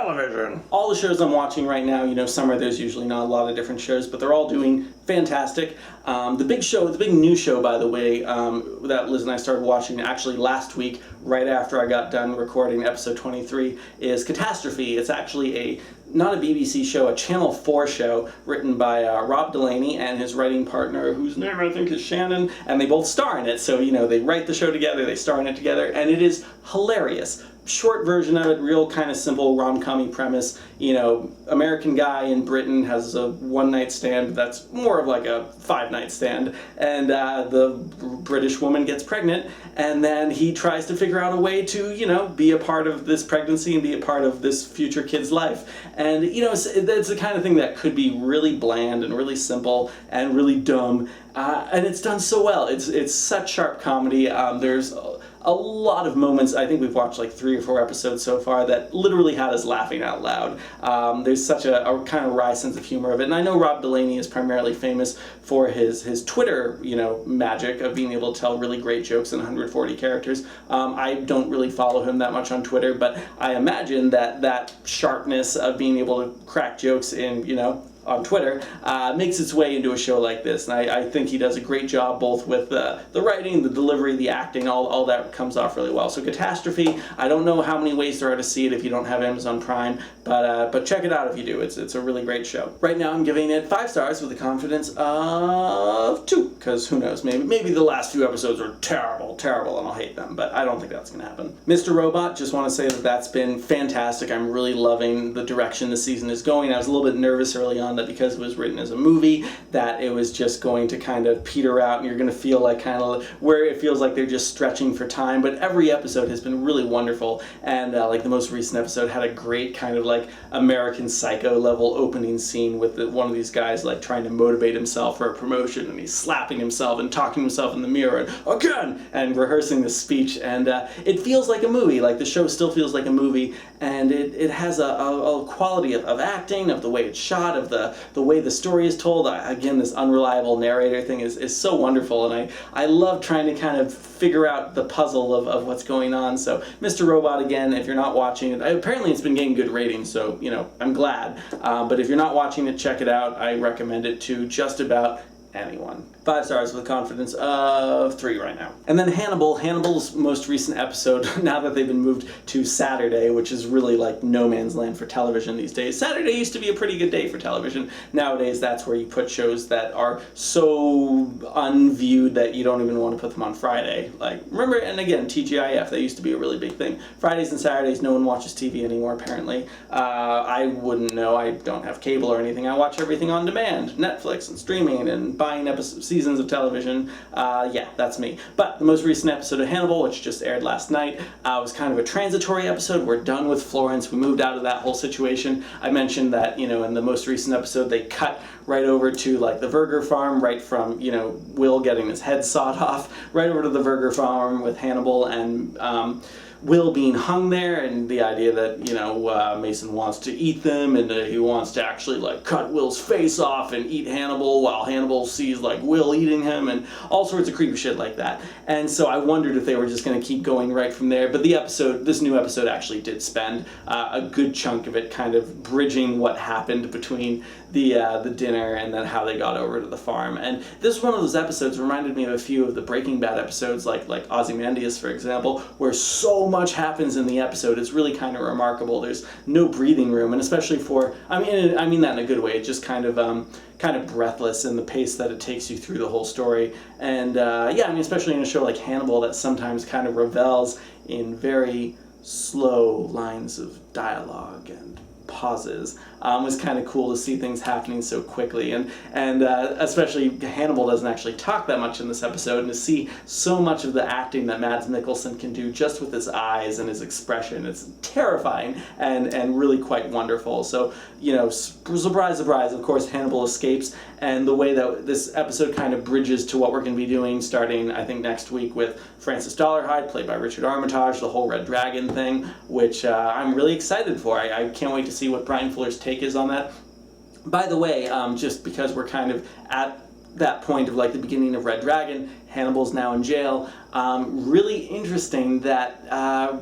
television. All the shows I'm watching right now, summer there's usually not a lot of different shows, but they're all doing fantastic. The big new show, by the way, that Liz and I started watching actually last week, right after I got done recording episode 23, is Catastrophe. It's actually not a BBC show, a Channel 4 show written by Rob Delaney and his writing partner, whose name I think is Shannon, and they both star in it. So, they write the show together, they star in it together, and it is hilarious. Short version of it, real kind of simple rom-com-y premise. American guy in Britain has a one-night stand that's more of like a five-night stand, and the British woman gets pregnant, and then he tries to figure out a way to, be a part of this pregnancy and be a part of this future kid's life. And, it's the kind of thing that could be really bland and really simple and really dumb, and it's done so well. It's such sharp comedy. There's a lot of moments, I think we've watched like 3 or 4 episodes so far, that literally had us laughing out loud. There's such a kind of wry sense of humor of it. And I know Rob Delaney is primarily famous for his Twitter, magic of being able to tell really great jokes in 140 characters. I don't really follow him that much on Twitter, but I imagine that sharpness of being able to crack jokes in, on Twitter, makes its way into a show like this. And I think he does a great job both with the writing, the delivery, the acting, all that comes off really well. So Catastrophe, I don't know how many ways there are to see it if you don't have Amazon Prime, but check it out if you do. It's a really great show. Right now I'm giving it 5 stars with a confidence of 2, because who knows, maybe the last few episodes are terrible, and I'll hate them, but I don't think that's going to happen. Mr. Robot, just want to say that's been fantastic. I'm really loving the direction the season is going. I was a little bit nervous early on that because it was written as a movie, that it was just going to kind of peter out and you're going to feel like kind of where it feels like they're just stretching for time. But every episode has been really wonderful, and like the most recent episode had a great kind of like American Psycho level opening scene with one of these guys like trying to motivate himself for a promotion, and he's slapping himself and talking to himself in the mirror and again and rehearsing the speech, and it feels like a movie. Like the show still feels like a movie, and it has a quality of acting, of the way it's shot, of the way the story is told. Again, this unreliable narrator thing is so wonderful, and I love trying to kind of figure out the puzzle of what's going on. So Mr. Robot, again, if you're not watching it, apparently it's been getting good ratings, so I'm glad, but if you're not watching it, check it out. I recommend it to just about anyone. 5 stars with a confidence of 3 right now. And then Hannibal's most recent episode, now that they've been moved to Saturday, which is really like no man's land for television these days. Saturday used to be a pretty good day for television. Nowadays, that's where you put shows that are so unviewed that you don't even want to put them on Friday. Like, remember, and again, TGIF, that used to be a really big thing. Fridays and Saturdays, no one watches TV anymore, apparently. I wouldn't know. I don't have cable or anything. I watch everything on demand, Netflix and streaming and buying seasons of television. Yeah, that's me. But the most recent episode of Hannibal, which just aired last night, was kind of a transitory episode. We're done with Florence. We moved out of that whole situation. I mentioned that, in the most recent episode, they cut right over to like the Verger farm, right from, Will getting his head sawed off, right over to the Verger farm with Hannibal and Will being hung there, and the idea that, Mason wants to eat them, and he wants to actually, like, cut Will's face off and eat Hannibal while Hannibal sees, like, Will eating him, and all sorts of creepy shit like that. And so I wondered if they were just going to keep going right from there, but this new episode actually did spend a good chunk of it kind of bridging what happened between the dinner and then how they got over to the farm. And this is one of those episodes reminded me of a few of the Breaking Bad episodes, like Ozymandias, for example, where so much happens in the episode. It's really kind of remarkable. There's no breathing room, and especially I mean that in a good way. It's just kind of breathless in the pace that it takes you through the whole story. And especially in a show like Hannibal that sometimes kind of revels in very slow lines of dialogue and pauses. Was kind of cool to see things happening so quickly, and especially Hannibal doesn't actually talk that much in this episode, and to see so much of the acting that Mads Mikkelsen can do just with his eyes and his expression, it's terrifying and really quite wonderful. So, surprise, surprise, of course Hannibal escapes, and the way that this episode kind of bridges to what we're going to be doing starting, I think, next week with Francis Dollarhide, played by Richard Armitage, the whole Red Dragon thing, which I'm really excited for. I can't wait to see what Brian Fuller's take is on that. By the way, just because we're kind of at that point of like the beginning of Red Dragon, Hannibal's now in jail. Really interesting that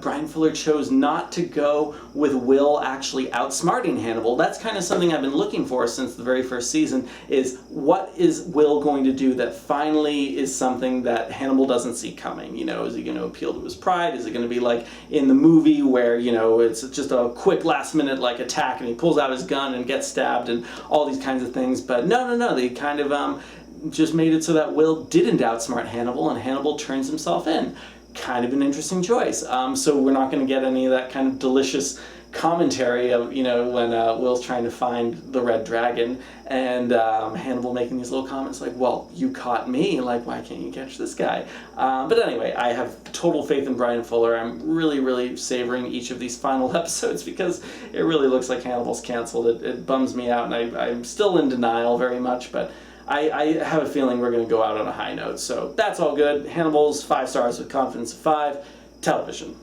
Bryan Fuller chose not to go with Will actually outsmarting Hannibal. That's kind of something I've been looking for since the very first season, is what is Will going to do that finally is something that Hannibal doesn't see coming? You know, is he going to appeal to his pride? Is it going to be like in the movie where, you know, it's just a quick last minute like attack and he pulls out his gun and gets stabbed and all these kinds of things? But no, they kind of just made it so that Will didn't outsmart Hannibal and Hannibal turns himself in. Kind of an interesting choice. So we're not going to get any of that kind of delicious commentary of, you know, when Will's trying to find the red dragon and Hannibal making these little comments like, well, you caught me, like, why can't you catch this guy? But anyway, I have total faith in Bryan Fuller. I'm really savoring each of these final episodes because it really looks like Hannibal's canceled. It bums me out, and I'm still in denial very much, but I have a feeling we're going to go out on a high note. So that's all good. Hannibal's 5 stars with confidence of 5. Television.